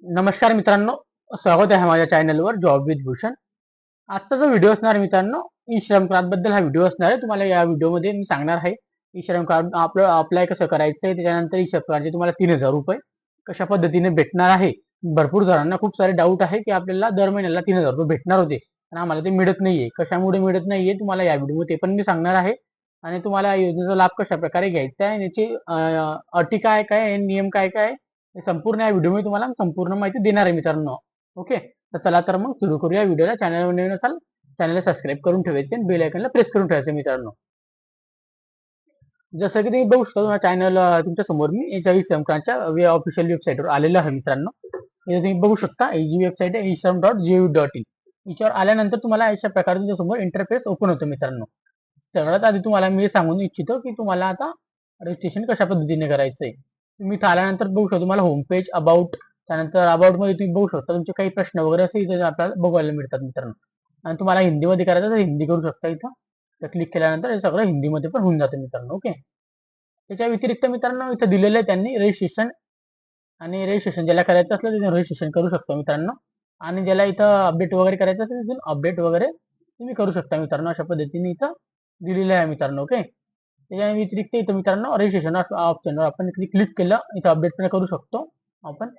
नमस्कार मित्रांनो, स्वागत आहे माझ्या चॅनलवर जॉब विथ भूषण. आजचा जो व्हिडिओ असणार मित्रांनो, ई श्रम कार्ड बद्दल हा व्हिडिओ असणार आहे. तुम्हाला या व्हिडिओमध्ये मी सांगणार आहे ई श्रम कार्ड आपलं अप्लाय कसं करायचं आहे. त्याच्यानंतर ई श्रम कार्डचे तुम्हाला 3,000 रुपये कशा पद्धतीने भेटणार आहे. भरपूर जणांना खूप सारे डाऊट आहे की आपल्याला दर महिन्याला 3,000 रुपये भेटणार होते, पण आम्हाला ते मिळत नाहीये. कशामुळे मिळत नाहीये तुम्हाला या व्हिडिओमध्ये ते पण मी सांगणार आहे. आणि तुम्हाला या योजनेचा लाभ कशा प्रकारे घ्यायचा आहे, याची अटी काय काय आहे, नियम काय काय आहे, हे संपूर्ण या व्हिडिओमध्ये तुम्हाला संपूर्ण माहिती देणार आहे मित्रांनो. ओके, तर चला तर मग सुरू करूया व्हिडिओला. चॅनलवर नवीन असाल चॅनलला सबस्क्राईब करून ठेवायचे आणि बेल आयकॉनला प्रेस करून ठेवायचे मित्रांनो. जसं की तुम्ही बघू शकता चॅनल तुमच्या समोर मी याच्या ई श्रम कार्डच्या ऑफिशियल वेबसाईटवर आलेलं आहे मित्रांनो. इथे तुम्ही बघू शकता ही जी वेबसाईट आहे ishram.gov.in. याच्यावर आल्यानंतर तुम्हाला अशा प्रकारे तुमच्या समोर इंटरफेस ओपन होतो मित्रांनो. सगळ्यात आधी तुम्हाला मी सांगून इच्छितो की तुम्हाला आता रजिस्ट्रेशन कशा पद्धतीने करायचंय. तुम्ही इथं आल्यानंतर बघू शकता तुम्हाला होम पेज, अबाउट, त्यानंतर अबाउट मध्ये तुम्ही बघू शकता तुमचे काही प्रश्न वगैरे असे इथे आपल्याला बघायला मिळतात मित्रांनो. आणि तुम्हाला हिंदीमध्ये करायचं तर हिंदी करू शकता इथं. तर क्लिक केल्यानंतर हे सगळं हिंदीमध्ये पण होऊन जातं मित्रांनो. ओके, त्याच्या व्यतिरिक्त मित्रांनो इथं दिलेलं आहे त्यांनी रजिस्ट्रेशन. आणि रजिस्ट्रेशन ज्याला करायचं असलं तिथून रजिस्ट्रेशन करू शकतो मित्रांनो. आणि ज्याला इथं अपडेट वगैरे करायचं असेल तिथून अपडेट वगैरे तुम्ही करू शकता मित्रांनो. अशा पद्धतीने इथं दिलेलं आहे मित्रांनो. ओके, त्याच्या व्यतिरिक्त इथं मित्रांनो रजिस्ट्रेशन ऑप्शनवर आपण क्लिक केलं, इथं अपडेट पण करू शकतो आपण.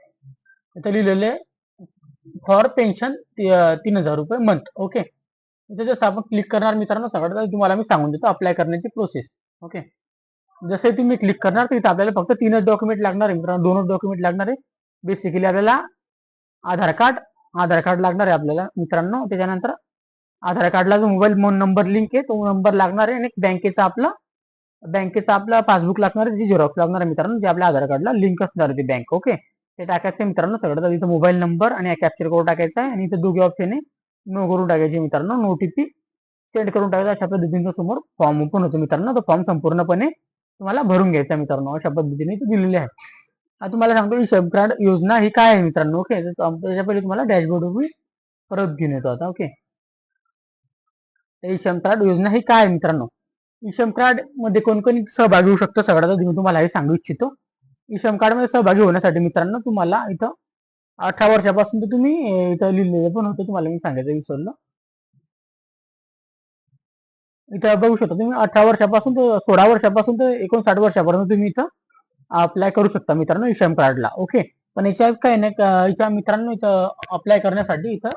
इथं लिहिलेले फॉर पेन्शन 3,000 रुपये मंथ. ओके, इथे जसं आपण क्लिक करणार मित्रांनो, सगळ्यात आधी तुम्हाला मी सांगून देतो अप्लाय करण्याची प्रोसेस. ओके, जसे तुम्ही क्लिक करणार तर इथं आपल्याला फक्त 3च डॉक्युमेंट लागणार आहे मित्रांनो, 2च डॉक्युमेंट लागणार आहे. बेसिकली आपल्याला आधार कार्ड आधार कार्ड लागणार आहे आपल्याला मित्रांनो. त्याच्यानंतर आधार कार्डला जो मोबाईल नंबर लिंक आहे तो नंबर लागणार आहे. आणि बँकेचा आपला पासबुक लागणार आहे, त्याची झेरॉक्स लागणार आहे मित्रांनो, जे आपल्या आधार कार्डला लिंक असणार आहे ती बँक. ओके, ते टाकायचं आहे मित्रांनो. सगळ्यात इथं मोबाईल नंबर आणि कॅप्चर कोड टाकायचा आहे. आणि इथं दोघे ऑप्शन आहे, नो करून टाकायचे मित्रांनो, नोटीपी सेंड करून टाकायचा. अशा पद्धतीने समोर फॉर्म ओपन होतो मित्रांनो. तो फॉर्म संपूर्णपणे तुम्हाला भरून घ्यायचा मित्रांनो. अशा पद्धतीने ते दिलेले आहे. आता तुम्हाला सांगतो ई श्रम कार्ड योजना ही काय आहे मित्रांनो. ओके, त्याच्या पहिले तुम्हाला डॅशबोर्डवर परत घेऊन येतो आता. ओके, ई श्रम कार्ड योजना ही काय आहे मित्रांनो. ई श्रम कार्ड मध्ये कोण कोण सहभागी होऊ शकतो सगळ्यात आधी मी तुम्हाला हे सांगू इच्छितो. ई श्रम कार्ड मध्ये सहभागी होण्यासाठी मित्रांनो तुम्हाला इथं 18 वर्षापासून तर तुम्ही इथं लिहिलेलं पण होतं, तुम्हाला मी सांगायचं विसरलो. इथं बघू शकता तुम्ही 18 वर्षापासून तर 16 वर्षापासून तर 59 वर्षापर्यंत तुम्ही इथं अप्लाय करू शकता मित्रांनो ई श्रम कार्डला. ओके, पण याच्या काय नाही याच्या मित्रांनो इथं अप्लाय करण्यासाठी इथं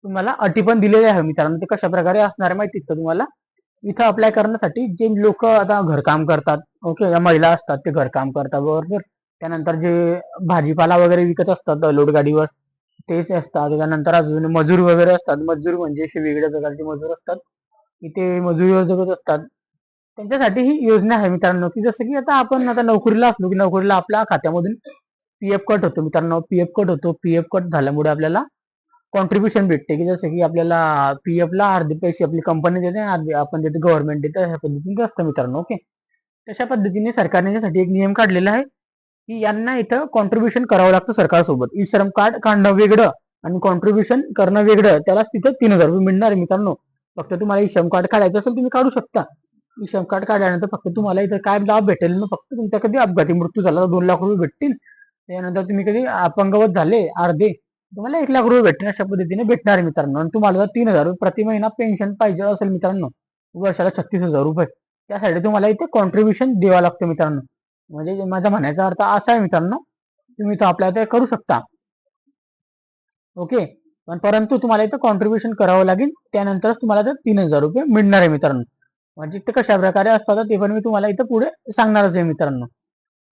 तुम्हाला अटी पण दिलेल्या आहे मित्रांनो. ते कशा प्रकारे असणार माहिती का तुम्हाला. इथं अप्लाय करण्यासाठी जे लोक आता घरकाम करतात, ओके, या महिला असतात ते घरकाम करतात बरोबर. त्यानंतर जे भाजीपाला वगैरे विकत असतात लोड गाडीवर तेच असतात. त्याच्यानंतर अजून मजूर वगैरे असतात. मजूर म्हणजे असे वेगळ्या प्रकारचे मजूर असतात, इथे मजुरीवर जगत असतात. त्यांच्यासाठी ही योजना आहे मित्रांनो. की जसं की आता आपण आता नोकरीला असलो की नोकरीला आपल्या खात्यामधून पीएफ कट होतो मित्रांनो. पीएफ कट झाल्यामुळे आपल्याला कॉन्ट्रीब्युशन भेटते, की जसं की आपल्याला पीएफ ला अर्धे पैसे आपली कंपनी देते, अर्धे आपण देतो, गव्हर्नमेंट देते. अशा पद्धतीने असतं मित्रांनो. ओके, तशा पद्धतीने सरकारने यासाठी एक नियम काढलेला आहे की यांना इथं कॉन्ट्रीब्युशन करावं लागतं सरकारसोबत. ई श्रम कार्ड काढणं वेगळं आणि कॉन्ट्रीब्युशन करणं वेगळं, त्यालाच तिथं 3,000 रुपये मिळणार आहे मित्रांनो. फक्त तुम्हाला ई श्रम कार्ड काढायचं असेल तुम्ही काढू शकता. ई श्रम कार्ड काढल्यानंतर फक्त तुम्हाला इथं काय लाभ भेटेल ना, फक्त तुमचा कधी अपघाती मृत्यू झाला तर 2 लाख रुपये भेटतील. त्यानंतर तुम्ही कधी अपंगवत झाले अर्धे, तुम्हाला 1 लाख रुपये भेटतील. अशा पद्धतीने भेटणार आहे मित्रांनो. आणि तुम्हाला जर 3,000 रुपये प्रति महिना पेन्शन पाहिजे असेल मित्रांनो, वर्षाला 36,000 रुपये, त्यासाठी तुम्हाला इथे कॉन्ट्रीब्युशन द्यावं लागतं मित्रांनो. म्हणजे माझा म्हणायचा अर्थ असा आहे मित्रांनो, तुम्ही तो अप्लाय ते करू शकता. ओके, पण परंतु तुम्हाला इथं कॉन्ट्रीब्युशन करावं लागेल, त्यानंतरच तुम्हाला तर 3,000 रुपये मिळणार आहे मित्रांनो. म्हणजे ते कशा प्रकारे असतात ते पण मी तुम्हाला इथं पुढे सांगणारच आहे मित्रांनो.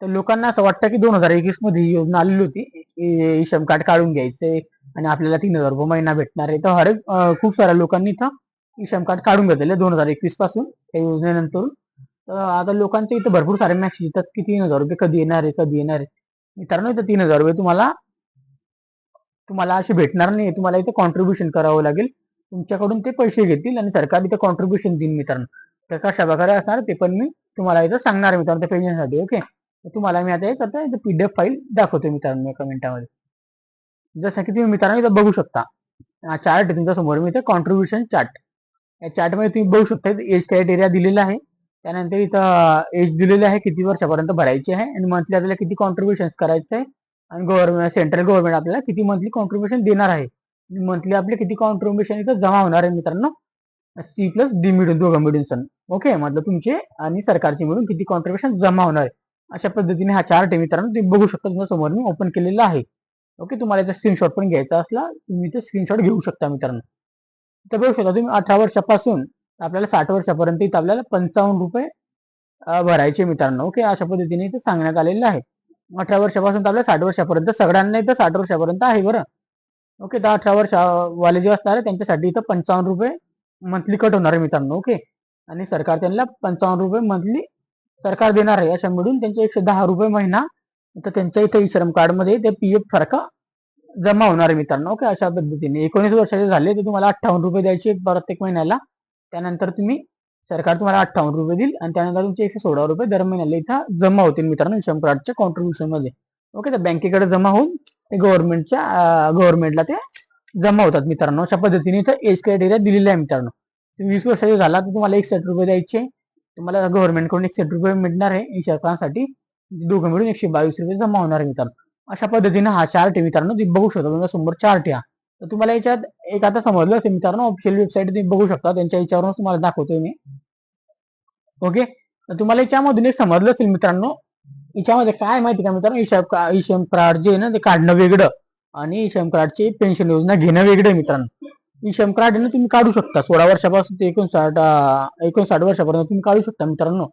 तर लोकांना असं वाटतं की 2021 मध्ये ही योजना आलेली होती, ई श्रम कार्ड काढून घ्यायचे आणि आपल्याला 3,000 रुपये महिना भेटणार आहे. तर खूप साऱ्या लोकांनी इथं ई श्रम कार्ड काढून घेतलेले 2021 पासून त्या योजनेनंतर. आता लोकांचे इथं भरपूर सारे मेसेज येतात की 3,000 रुपये कधी येणार आहे, कधी येणार आहे. मित्रांनो इथं 3,000 रुपये तुम्हाला तुम्हाला असे भेटणार नाही. तुम्हाला इथे कॉन्ट्रीब्युशन करावं लागेल. तुमच्याकडून ते पैसे घेतील आणि सरकार इथे कॉन्ट्रीब्युशन देईल मित्रांनो. तर कशा प्रकारे असणार ते पण मी तुम्हाला इथं सांगणार मित्रांनो त्या पेन्शनसाठी. ओके, तुम्हाला मी आता एक पीडीएफ फाईल दाखवतो मित्रांनो एका मिनिटामध्ये. जसं की तुम्ही मित्रांनो इथं बघू शकता, चार्ट आहे तुमच्या समोर. मी इथे कॉन्ट्रीब्युशन चार्ट, या चार्टमध्ये तुम्ही बघू शकता एज क्रायटेरिया दिलेला आहे. त्यानंतर इथं एज दिलेले आहे किती वर्षापर्यंत भरायची आहे आणि मंथली आपल्याला किती कॉन्ट्रीब्युशन करायचं आहे. आणि गव्हर्नमेंट सेंट्रल गव्हर्नमेंट आपल्याला किती मंथली कॉन्ट्रीब्युशन देणार आहे, मंथली आपले किती कॉन्ट्रीब्युशन इथं जमा होणार आहे मित्रांनो, सी प्लस डी मिळून दोघं मिळून सण. ओके, मतलब तुमचे आणि सरकारचे मिळून किती कॉन्ट्रीब्युशन जमा होणार आहे. अशा पद्धतीने हा चार्ट आहे मित्रांनो, तुम्ही बघू शकता, तुमच्या समोर मी ओपन केलेला आहे. ओके, तुम्हाला याचा स्क्रीनशॉट पण घ्यायचा असला तुम्ही ते स्क्रीनशॉट घेऊ शकता मित्रांनो. तर बघू शकता तुम्ही 18 वर्षापासून आपल्याला 60 वर्षापर्यंत इथं आपल्याला 55 रुपये भरायचे मित्रांनो. ओके, अशा पद्धतीने इथे सांगण्यात आलेलं आहे. 18 वर्षापासून तर आपल्याला 60 वर्षापर्यंत सगळ्यांना इथं 60 वर्षापर्यंत आहे बरं. ओके, तर 18 वर्ष वाले जे असणार आहे त्यांच्यासाठी इथं 55 रुपये मंथली कट होणार आहे मित्रांनो. ओके, आणि सरकार त्यांना 55 रुपये मंथली सरकार देणार आहे. अशा मिळून त्यांचे 110 रुपये महिना तर त्यांच्या इथे श्रम कार्ड मध्ये ते पीएफ सारखं जमा होणार आहे मित्रांनो. ओके, अशा पद्धतीने 19 वर्षाचे झाले तर तुम्हाला 58 रुपये द्यायचे प्रत्येक महिन्याला. त्यानंतर तुम्ही सरकार तुम्हाला 58 रुपये देईल आणि त्यानंतर तुमचे 116 रुपये दर महिन्याला इथं जमा होतील मित्रांनो श्रम कार्डच्या कॉन्ट्रीब्युशन मध्ये. ओके, तर बँकेकडे जमा होऊन ते गव्हर्नमेंटला ते जमा होतात मित्रांनो. अशा पद्धतीने इथं एज क्रायटेरिया दिलेला आहे मित्रांनो. तुम्ही 20 वर्षाचे झाला तर तुम्हाला 61 रुपये द्यायचे, तुम्हाला गव्हर्नमेंटकडून 61 रुपये मिळणार आहे सरकारांसाठी, दोघं मिळून 122 रुपये जमा होणार आहे मित्रांनो. अशा पद्धतीने हा चार्ट आहे मित्रांनो, तुम्ही बघू शकता, तुमच्या समोर चार्ट आहे. तर तुम्हाला याच्यात एक आता समजलं असेल मित्रांनो, ऑफिशियल वेबसाईट तुम्ही बघू शकता, त्यांच्या याच्यावरून तुम्हाला दाखवतोय मी. ओके, तर तुम्हाला याच्यामधून एक समजलं असेल मित्रांनो, याच्यामध्ये काय माहिती का मित्रांनो, ई श्रम कार्ड जे आहे ना ते काढणं वेगळं आणि ई श्रम कार्डची पेन्शन योजना घेणं वेगळं मित्रांनो. ई श्रम कार्ड आहे ना तुम्ही काढू शकता 16 वर्षापासून ते 59 वर्षापर्यंत तुम्ही काढू शकता मित्रांनो.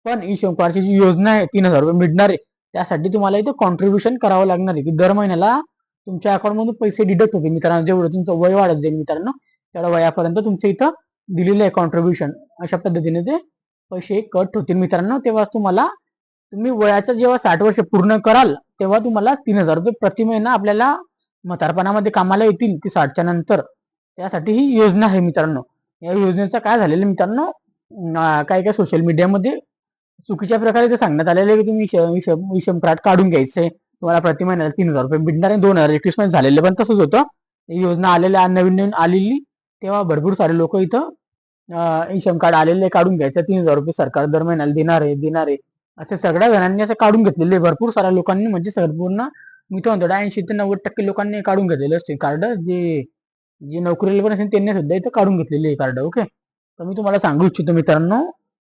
पण ई श्रम कार्डची जी योजना आहे 3,000 रुपये मिळणार आहे, त्यासाठी तुम्हाला इथं कॉन्ट्रीब्युशन करावं लागणार आहे, की दर महिन्याला तुमच्या अकाउंट मधून पैसे डिडक्ट होते मित्रांनो. जेवढं तुमचं वय वाढत जाईल मित्रांनो, तेवढ्या वयापर्यंत तुमचं इथं दिलेलं आहे कॉन्ट्रीब्युशन. अशा पद्धतीने ते पैसे कट होतील मित्रांनो. तेव्हा तुम्ही वयाचं जेव्हा 60 वर्ष पूर्ण कराल तेव्हा तुम्हाला 3,000 रुपये प्रति महिना आपल्याला म्हातारपणामध्ये कामाला येतील ते 60च्या नंतर. त्यासाठी ही योजना आहे मित्रांनो. या योजनेचं काय झालेलं मित्रांनो, काय काय सोशल मीडियामध्ये चुकीच्या प्रकारे ते सांगण्यात आलेलं आहे की तुम्ही श्रम कार्ड काढून घ्यायचंय, तुम्हाला प्रति महिन्याला 3,000 रुपये भेटणार आहे. 2021 मध्ये झालेलं पण तसंच होतं. ही योजना आलेल्या नवीन नवीन आलेली तेव्हा भरपूर सारे लोक इथं ई श्रम कार्ड आलेले काढून घ्यायचं, 3,000 रुपये सरकार दर महिन्याला देणार आहे असे सगळ्या जणांनी असं काढून घेतलेले, भरपूर साऱ्या लोकांनी, म्हणजे संपूर्ण मी तो म्हणतो 80 ते 90% लोकांनी काढून घेतलेले असते कार्ड. जे जे नोकरीला पण असेल त्यांनी सुद्धा इथं काढून घेतलेले कार्ड. ओके, तर मी तुम्हाला सांगू इच्छितो मित्रांनो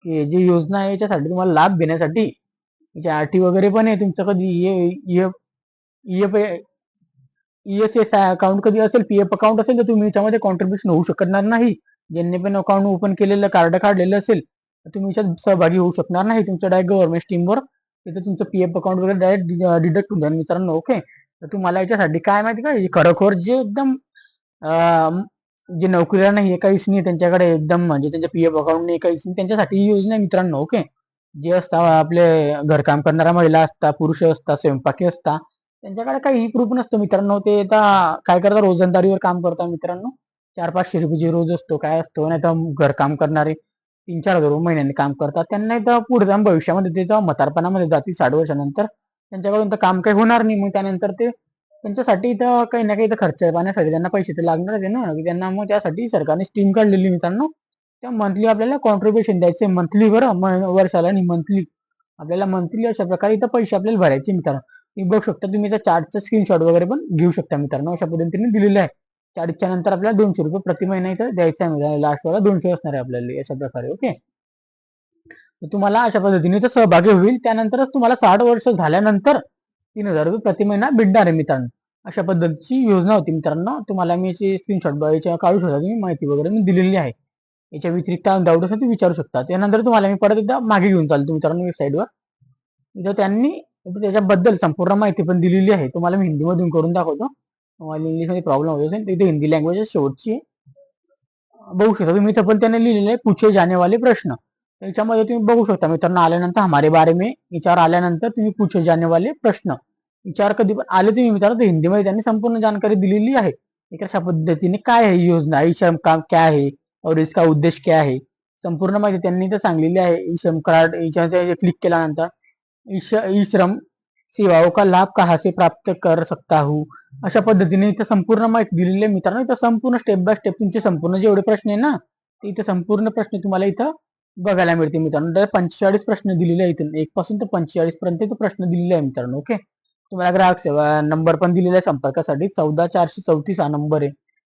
की जी योजना आहे याच्यासाठी तुम्हाला लाभ घेण्यासाठी याची आरटी वगैरे पण आहे. तुमचं कधी ईएसएस अकाउंट कधी असेल, पीएफ अकाउंट असेल, तर तुम्ही याच्यामध्ये कॉन्ट्रीब्युशन होऊ शकणार नाही. ज्यांनी पण अकाउंट ओपन केलेलं कार्ड काढलेलं असेल तर तुम्ही याच्यात सहभागी होऊ शकणार नाही. तुमच्या डायरेक्ट गव्हर्नमेंट स्कीमवर तिथे तुमचं पीएफ अकाउंट वगैरे डायरेक्ट डिडक्ट होऊन जाईल मित्रांनो. ओके, तर तुम्हाला याच्यासाठी काय माहिती का, खरोखर जे एकदम जे नोकरीला नाही काहीच नाही त्यांच्याकडे, एकदम म्हणजे त्यांच्या पीएफ अकाउंट नाही काहीच नाही, त्यांच्यासाठी ही योजना आहे मित्रांनो. ओके, जे असतात आपले घरकाम करणाऱ्या महिला असतात, पुरुष असतात, स्वयंपाकी असतात, त्यांच्याकडे काही प्रूफ नसतं मित्रांनो. ते आता काय करतात, रोजंदारीवर काम करतात मित्रांनो. 400-500 रुपये रोज असतो काय असतो, नाही तर घरकाम करणारे 3-4 हजार रुपये महिन्याने काम करतात. त्यांना इथं पुढे जाऊन भविष्यामध्ये ते म्हातारपणामध्ये जातील 60 वर्षानंतर, त्यांच्याकडून तर काम काही होणार नाही. मग त्यानंतर ते त्यांच्यासाठी तर काही ना काही तर खर्च पाण्यासाठी त्यांना पैसे तर लागणारच आहे ना, की त्यांना मग त्यासाठी सरकारने स्कीम काढलेली मित्रांनो. त्या मंथली आपल्याला कॉन्ट्रीब्युशन द्यायचे, मंथली बरं, वर्षाला नाही, मंथली आपल्याला मंथली अशा प्रकारे इथं पैसे आपल्याला भरायचे मित्रांनो. तुम्ही बघू शकता, तुम्ही त्या चार्टचा स्क्रीनशॉट वगैरे पण घेऊ शकता मित्रांनो. अशा पद्धतीने दिलेलं आहे. चार्टच्या नंतर आपल्याला 200 रुपये प्रति महिना इथं द्यायचा आहे मित्रांनो. लास्ट वाला 200 असणार आहे आपल्याला अशा प्रकारे. ओके, तुम्हाला अशा पद्धतीने तर सहभागी होईल. त्यानंतरच तुम्हाला 60 वर्ष झाल्यानंतर 3,000 रुपये प्रति महिना भेटणार आहे मित्रांनो. अशा पद्धतीची योजना होती मित्रांनो. तुम्हाला मी याची स्क्रीनशॉट काढू शकता, तुम्ही माहिती वगैरे मी दिलेली आहे. याच्या व्यतिरिक्त डाऊट असेल तुम्ही विचारू शकता. त्यानंतर तुम्हाला मी परत एकदा मागे घेऊन चालतो मित्रांनो वेबसाईटवर. इथं त्यांनी त्याच्याबद्दल संपूर्ण माहिती पण दिलेली आहे. तुम्हाला मी हिंदीमधून करून दाखवतो. तुम्हाला इंग्लिशमध्ये प्रॉब्लेम होत असेल तिथे हिंदी लँग्वेज शेवटची आहे. बघू शकता तुम्ही, इथं पण त्याने लिहिलेले आहे पूछे जाने वाले प्रश्न. याच्यामध्ये तुम्ही बघू शकता मित्रांनो, आल्यानंतर हमारे बारे में याच्यावर आल्यानंतर तुम्ही पूछे जाने वाले प्रश्न विचार कधी पण आले तुम्ही मित्रांनो, हिंदीमध्ये त्यांनी संपूर्ण जानकारी दिलेली आहे. अशा पद्धतीने काय आहे योजना, ई श्रम काम क्या है और इसका उद्देश्य क्या है, संपूर्ण माहिती त्यांनी इथं सांगलेली आहे. ई श्रम कार्ड याच्यावर क्लिक केल्यानंतर ई श्रम सेवाओं का लाभ कहाँ से प्राप्त कर सकता हूँ, अशा पद्धतीने इथं संपूर्ण माहिती दिलेली आहे मित्रांनो. इथं संपूर्ण स्टेप बाय स्टेप तुमचे संपूर्ण जेवढे प्रश्न आहे ना, ते इथं संपूर्ण प्रश्न तुम्हाला इथं बघायला मिळते मित्रांनो. तर 45 प्रश्न दिलेले आहेत, इथून 1 पासून तर 45 पर्यंत प्रश्न दिलेले आहे मित्रांनो. ओके, तुम्हाला ग्राहक सेवा नंबर पण दिलेला आहे संपर्कासाठी, 14 434 हा नंबर आहे.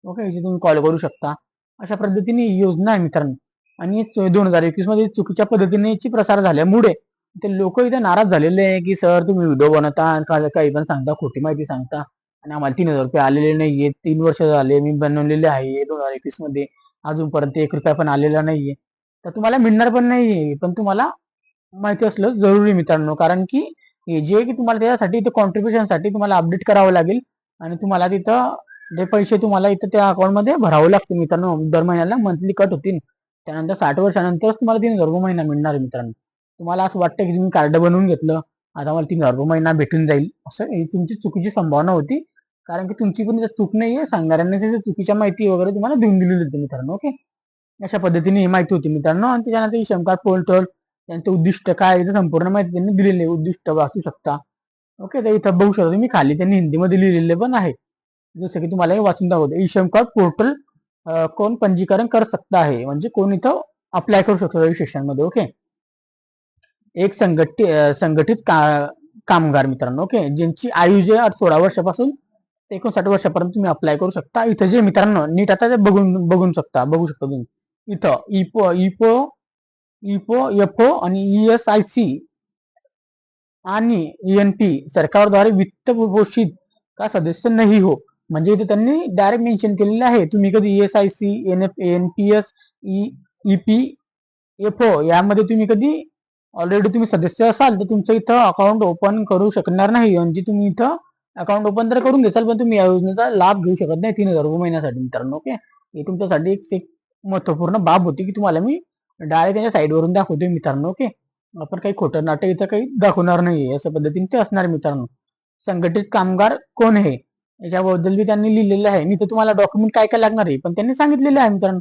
ओके, इथे तुम्ही कॉल करू शकता. अशा पद्धतीने ही योजना आहे मित्रांनो. आणि 2021 मध्ये चुकीच्या पद्धतीने याची प्रसार झाल्यामुळे ते लोक इथे नाराज झालेले आहे की सर तुम्ही व्हिडिओ बनवता आणि काही पण सांगता, खोटी माहिती सांगता आणि आम्हाला 3,000 रुपये आलेले नाहीये. 3 वर्ष झाले मी बनवलेले आहे 2021 मध्ये, अजूनपर्यंत 1 रुपया पण आलेला नाहीये. तर तुम्हाला मिळणार पण नाहीये. पण तुम्हाला माहिती असलं जरुरी मित्रांनो, कारण की हे जे की तुम्हाला त्यासाठी इथं कॉन्ट्रीब्युशनसाठी तुम्हाला अपडेट करावं लागेल आणि तुम्हाला तिथं जे पैसे तुम्हाला इथं त्या अकाउंटमध्ये भरावे लागतील मित्रांनो. दर महिन्याला मंथली कट होतील. त्यानंतर 60 वर्षानंतरच तुम्हाला 3,000 रुपये महिना मिळणार आहे मित्रांनो. तुम्हाला असं वाटतं की तुम्ही कार्ड बनवून घेतलं, आता मला 3,000 रुपये महिना भेटून जाईल, असं ही तुमची चुकीची संभावना होती. कारण की तुमची पण चूक नाहीये, सांगणाऱ्यांनी त्याची चुकीच्या माहिती वगैरे तुम्हाला देऊन दिलेली होती मित्रांनो. ओके, अशा पद्धतीने ही माहिती होती मित्रांनो. आणि त्याच्यानंतर ही सिम कार्ड पोर्टल त्यांचं उद्दिष्ट काय इथं संपूर्ण माहिती त्यांनी दिलेली आहे. उद्दिष्ट वाचू शकता. ओके, तर इथं बघू शकता तुम्ही खाली त्यांनी हिंदीमध्ये लिहिलेले पण आहे. जसं की तुम्हाला हे वाचून दाखवतो. ई श्रम कार्ड पोर्टल कोण पंजीकरण कर सकता है, म्हणजे कोण इथं अप्लाय करू शकतो रजिस्ट्रेशन मध्ये. ओके, एक संघटित कामगार मित्रांनो. ओके, ज्यांची आयु जे 16 वर्षापासून ते 59 वर्षापर्यंत तुम्ही अप्लाय करू शकता. इथं जे मित्रांनो नीट आता ते बघू शकता तुम्ही इथं इपो इपो इपो एफओ आणि ESIC आणि ENP सरकारद्वारे वित्त पोषित का सदस्य नाही हो. म्हणजे इथे त्यांनी डायरेक्ट मेन्शन केलेलं आहे. तुम्ही कधी ESIC, NPS, EPFO यामध्ये तुम्ही कधी ऑलरेडी तुम्ही सदस्य असाल तर तुमचं इथं अकाउंट ओपन करू शकणार नाही. म्हणजे तुम्ही इथं अकाउंट ओपन तर करून घेसाल पण तुम्ही या योजनेचा लाभ घेऊ शकत नाही 3,000 रुपये महिन्यासाठी मित्रांनो. ओके, हे तुमच्यासाठी एक महत्वपूर्ण बाब होती की तुम्हाला मी डायरेक्ट त्यांच्या साईडवरून दाखवतोय मित्रांनो. ओके, आपण काही खोटं नाटक इथं काही दाखवणार नाही, अशा पद्धतीने ते असणार मित्रांनो. संघटित कामगार कोण आहे याच्याबद्दल बी त्यांनी लिहिलेलं आहे. मी तर तुम्हाला डॉक्युमेंट काय काय लागणार आहे पण त्यांनी सांगितलेलं आहे मित्रांनो.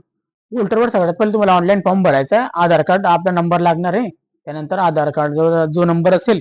पोर्टलवर सगळ्यात पहिले तुम्हाला ऑनलाईन फॉर्म भरायचा आहे. आधार कार्ड आपला नंबर लागणार आहे. त्यानंतर आधार कार्ड जो नंबर असेल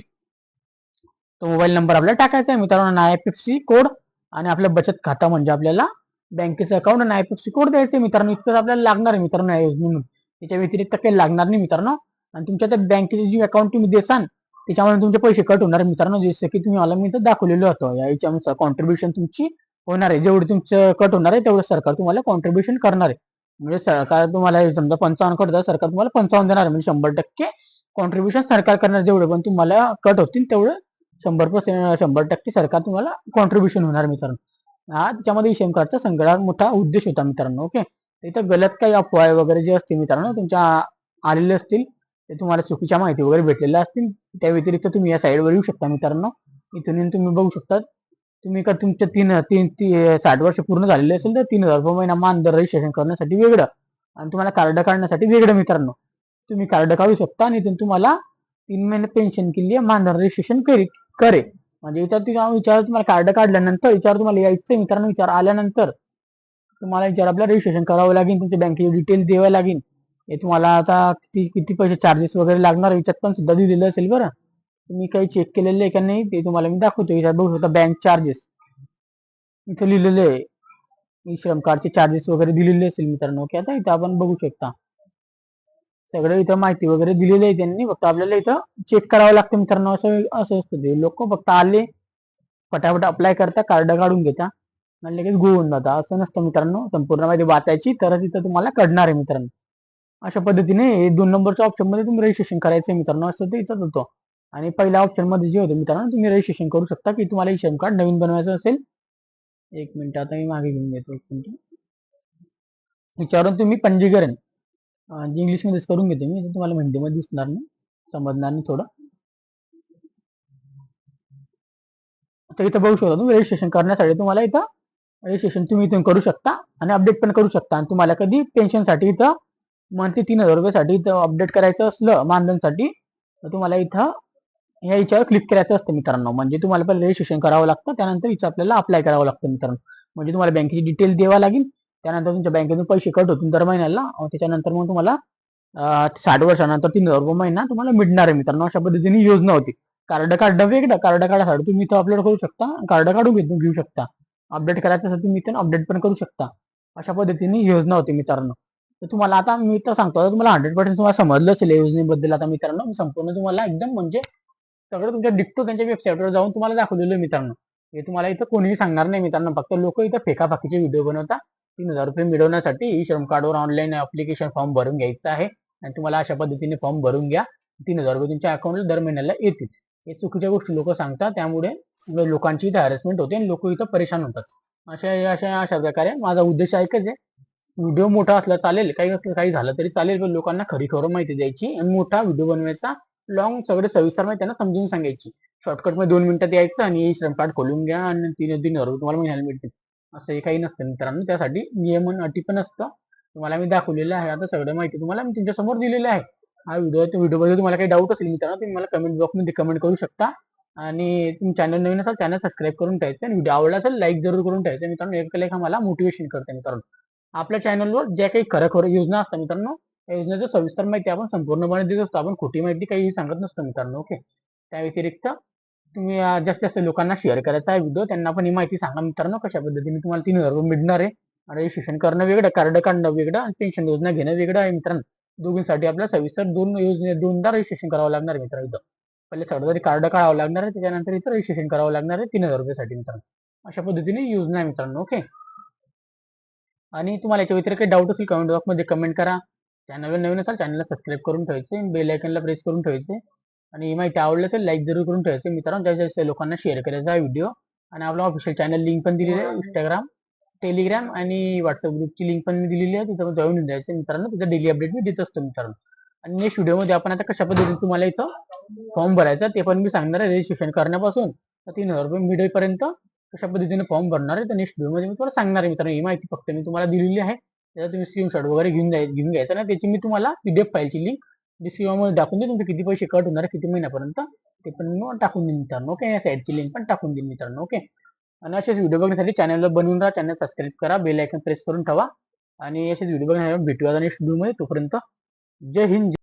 तो मोबाईल नंबर आपल्याला टाकायचा आहे मित्रांनो. IFSC कोड आणि आपलं बचत खाता म्हणजे आपल्याला बँकेचं अकाउंट आणि IFSC कोड द्यायचे मित्रांनो. इतकं आपल्याला लागणार आहे मित्रांनो या योजनेतून. त्याच्या व्यतिरिक्त काही लागणार नाही मित्रांनो. आणि तुमच्या त्या बँकेचे जे अकाउंट तुम्ही देसान त्याच्यामध्ये तुमचे पैसे कट होणार मित्रांनो. जसं की तुम्ही मला मी दाखवलेलं होतं या याच्यानुसार कॉन्ट्रीब्युशन तुमची होणार आहे. जेवढे तुमचं कट होणार आहे तेवढं सरकार तुम्हाला कॉन्ट्रीब्युशन करणार आहे. म्हणजे सरकार तुम्हाला समजा 55 कट होतं, सरकार तुम्हाला 55 देणार आहे. म्हणजे 100% कॉन्ट्रीब्युशन सरकार करणार. जेवढे पण तुम्हाला कट होतील तेवढं 100% सरकार तुम्हाला कॉन्ट्रीब्युशन होणार मित्रांनो. हा त्याच्यामध्ये सिम कार्डचा सगळ्यात मोठा उद्देश होता मित्रांनो. ओके, इथं गलत काही अफवा वगैरे जे असते मित्रांनो तुमच्या आलेले असतील ते तुम्हाला चुकीच्या माहिती वगैरे भेटलेल्या असतील. त्या व्यतिरिक्त तुम्ही या साईडवर येऊ शकता मित्रांनो. इथून तुम्ही बघू शकता. तुम्ही का तुमच्या 60 वर्ष पूर्ण झालेले असेल तर 3,000 रुपये महिना मानधन रजिस्ट्रेशन करण्यासाठी वेगळं आणि तुम्हाला कार्ड काढण्यासाठी वेगळं मित्रांनो. तुम्ही कार्ड काढू शकता आणि इथून तुम्हाला 3 महिने पेन्शन के लिए मानधन रजिस्ट्रेशन करे. म्हणजे विचार तुम्हाला कार्ड काढल्यानंतर विचार तुम्हाला यायचं मित्रांनो. विचार आल्यानंतर तुम्हाला विचार आपल्या रजिस्ट्रेशन करावं लागेल. तुमच्या बँकेची डिटेल द्यावे लागेल. हे तुम्हाला आता किती किती पैसे चार्जेस वगैरे लागणार याच्यात पण सुद्धा दिलेलं असेल बरं. तुम्ही काही चेक केलेलं आहे का नाही ते तुम्हाला मी दाखवतो. याच्यात बघू शकता बँक चार्जेस इथे लिहिलेले आहे. ई श्रम कार्डचे चार्जेस वगैरे दिलेले असेल मित्रांनो. ओके, आता इथं आपण बघू शकता सगळं इथं माहिती वगैरे दिलेली आहे त्यांनी. फक्त आपल्याला इथं चेक करावं लागतं मित्रांनो. असं असं असतं ते. लोक फक्त आले फटाफट अप्लाय करता कार्ड काढून घेता आणि लगेच होऊन जाता. असं नसतं मित्रांनो. संपूर्ण माहिती वाचायची तरच इथं तुम्हाला कळणार आहे मित्रांनो. अशा पद्धतीने 2 नंबरच्या ऑप्शन मध्ये तुम्ही रजिस्ट्रेशन करायचं मित्रांनो. असं ते इथं होतं. आणि पहिल्या ऑप्शन मध्ये जे होतं मित्रांनो तुम्ही रजिस्ट्रेशन करू शकता की तुम्हाला ई श्रम कार्ड नवीन बनवायचं असेल. एक मिनिट आता मी मागे घेऊन घेतो. एक मिनिट विचारून तुम्ही पंजीकरण इंग्लिश मध्येच करून घेतो मी. तुम्हाला हिंदीमध्ये दिसणार नाही, समजणार नाही थोडं. तर इथं बघू शकता तुम्ही रजिस्ट्रेशन करण्यासाठी तुम्हाला इथं रजिस्ट्रेशन तुम्ही इथून करू शकता आणि अपडेट पण करू शकता. आणि तुम्हाला कधी पेन्शनसाठी इथं मंथली 3,000 रुपयासाठी इथं अपडेट करायचं असलं मानधनसाठी तर तुम्हाला इथं या याच्यावर क्लिक करायचं असतं मित्रांनो. म्हणजे तुम्हाला पहिले रजिस्ट्रेशन करावं लागतं. त्यानंतर इथं आपल्याला अप्लाय करावं लागतं मित्रांनो. म्हणजे तुम्हाला बँकेची डिटेल द्यावा लागेल. त्यानंतर तुमच्या बँकेतून पैसे कट होतील दर महिन्याला. त्याच्यानंतर मग तुम्हाला 60 वर्षानंतर 3,000 रुपये महिना तुम्हाला मिळणार आहे मित्रांनो. अशा पद्धतीने योजना होती. कार्ड काढणं वेगळं. कार्ड काढासाठी तुम्ही इथं अपलोड करू शकता. कार्ड काढून घेऊ शकता. अपडेट करायचं असेल तुम्ही इथून अपडेट पण करू शकता. अशा पद्धतीने योजना होती मित्रांनो. तर तुम्हाला आता मी तर सांगतो तुम्हाला 100% तुम्हाला समजलं असेल या योजनेबद्दल. आता मित्रांनो मी संपूर्ण तुम्हाला एकदम म्हणजे सगळं तुमच्या डिक्टो त्यांच्या वेबसाईटवर जाऊन तुम्हाला दाखवलेलं आहे मित्रांनो. हे तुम्हाला इथं कोणीही सांगणार नाही मित्रांनो. फक्त लोक इथं फेकाफाकीचे व्हिडिओ बनवतात. 3,000 रुपये मिळवण्यासाठी ई श्रम कार्डवर ऑनलाईन ऍप्लिकेशन फॉर्म भरून घ्यायचा आहे आणि तुम्हाला अशा पद्धतीने फॉर्म भरून घ्या. 3,000 रुपये तुमच्या अकाउंटला दर महिन्याला येतील. हे चुकीच्या गोष्टी लोक सांगतात, त्यामुळे लोकांची इथं हॅरेसमेंट होते आणि लोक इथं परेशान होतात. अशा प्रकारे माझा उद्देश एकच आहे, व्हिडिओ मोठा असला चालेल, काही असलं काही झालं तरी चालेल, पण लोकांना खरी खरं माहिती द्यायची आणि मोठा व्हिडिओ बनवायचा, लॉंग सगळे सविस्तर माहिती त्यांना समजून सांगायची. शॉर्टकटमध्ये 2 मिनिटात यायचं आणि ई श्रम कार्ड खोलून घ्या आणि 3,000 रुपये तुम्हाला महिन्याला मिळतील. असं काही नसतं मित्रांनो. त्यासाठी नियम आणि अटी पण असतं. तुम्हाला मी दाखवलेलं आहे. आता सगळं माहिती तुम्हाला मी तुमच्या समोर दिलेली आहे. हा व्हिडिओमध्ये तुम्हाला काही डाऊट असेल मित्रांनो, तुम्ही मला कमेंट बॉक्समध्ये कमेंट करू शकता. आणि तुम्ही चॅनल नवीन असाल चॅनल सबस्क्राईब करून ठेवायचं आणि व्हिडिओ आवडला असेल लाईक जरूर करून ठेवायचं मित्रांनो. एक लाईक हा मला मोटिवेशन करते मित्रांनो. आपल्या चॅनलवर ज्या काही खरं योजना असतात मित्रांनो, त्या योजनेचं सविस्तर माहिती आपण संपूर्णपणे देत असतो. आपण खोटी माहिती काही सांगत नसतो मित्रांनो. ओके. त्या व्यतिरिक्त तुम्ही जास्तीत जास्त लोकांना शेअर करायचा आहे व्हिडिओ, त्यांना पण ही माहिती सांगा मित्रांनो, कशा पद्धतीने तुम्हाला 3,000 रुपये मिळणार आहे. रजिस्ट्रेशन करणं वेगळं, कार्ड काढणं वेगळं आणि पेन्शन योजना घेणं वेगळं आहे मित्रांनो. दोघींसाठी आपल्याला सविस्तर दोनदा रजिस्ट्रेशन करावं लागणार आहे मित्रांनो. इथं पहिले सगळं कार्ड काढावं लागणार आहे, त्याच्यानंतर इथं रजिस्ट्रेशन करावं लागणार आहे 3,000 रुपयासाठी मित्रांनो. अशा पद्धतीने योजना आहे मित्रांनो. ओके. आणि तुम्हाला याच्या व्यतिरिक्त काही डाऊट असेल कमेंट बॉक्समध्ये कमेंट करा. चॅनलवर नवीन असाल चॅनलला सबस्क्राईब करून ठेवायचे, बेल आयकनला प्रेस करून ठेवायचे आणि माहिती आवडली असेल लाईक जरूर करून ठेवायचे मित्रांनो. जास्तीत लोकांना शेअर करायचा हा व्हिडिओ. आणि आपला ऑफिशियल चॅनल लिंक पण दिलेली आहे, इंस्टाग्राम, टेलिग्राम आणि व्हॉट्सअप ग्रुपची लिंक पण मी दिलेली आहे. तिथं जॉईन होऊन जायचं मित्रांनो. तिथं डेली अपडेट मी देत असतो मित्रांनो. आणि नेक्स्ट व्हिडिओमध्ये आपण आता कशा पद्धतीने तुम्हाला इथं फॉर्म भरायचा ते पण मी सांगणार आहे. रजिस्ट्रेशन करण्यापासून 3,000 रुपये मिळेपर्यंत कशा पद्धतीने फॉर्म भरणार आहे तर नेक्स्ट व्हिडिओमध्ये मी तुम्हाला सांगणार आहे मित्रांनो. ही माहिती फक्त मी तुम्हाला दिलेली आहे. त्याचा तुम्ही स्क्रीनशॉट वगैरे घेऊन घ्यायचा ना. त्याची मी तुम्हाला पीडीएफ फाईलची लिंक डिस्क्रिप्शनमध्ये टाकून देईन. तुमचे किती पैसे कट होणार आहे किती महिन्यापर्यंत ते पण मी टाकून देईन मित्रांनो. ओके. या साईडची लिंक पण टाकून देईन मित्रांनो. ओके. आणि असेच व्हिडिओ बघण्यासाठी चॅनलला बनवून राहा, चॅनल सबस्क्राईब करा, बेल आयकन प्रेस करून ठेवा आणि असेच व्हिडिओ बघण्यासाठी भेटूया नेक्स्ट व्हिडिओमध्ये. तोपर्यंत जय हिंद.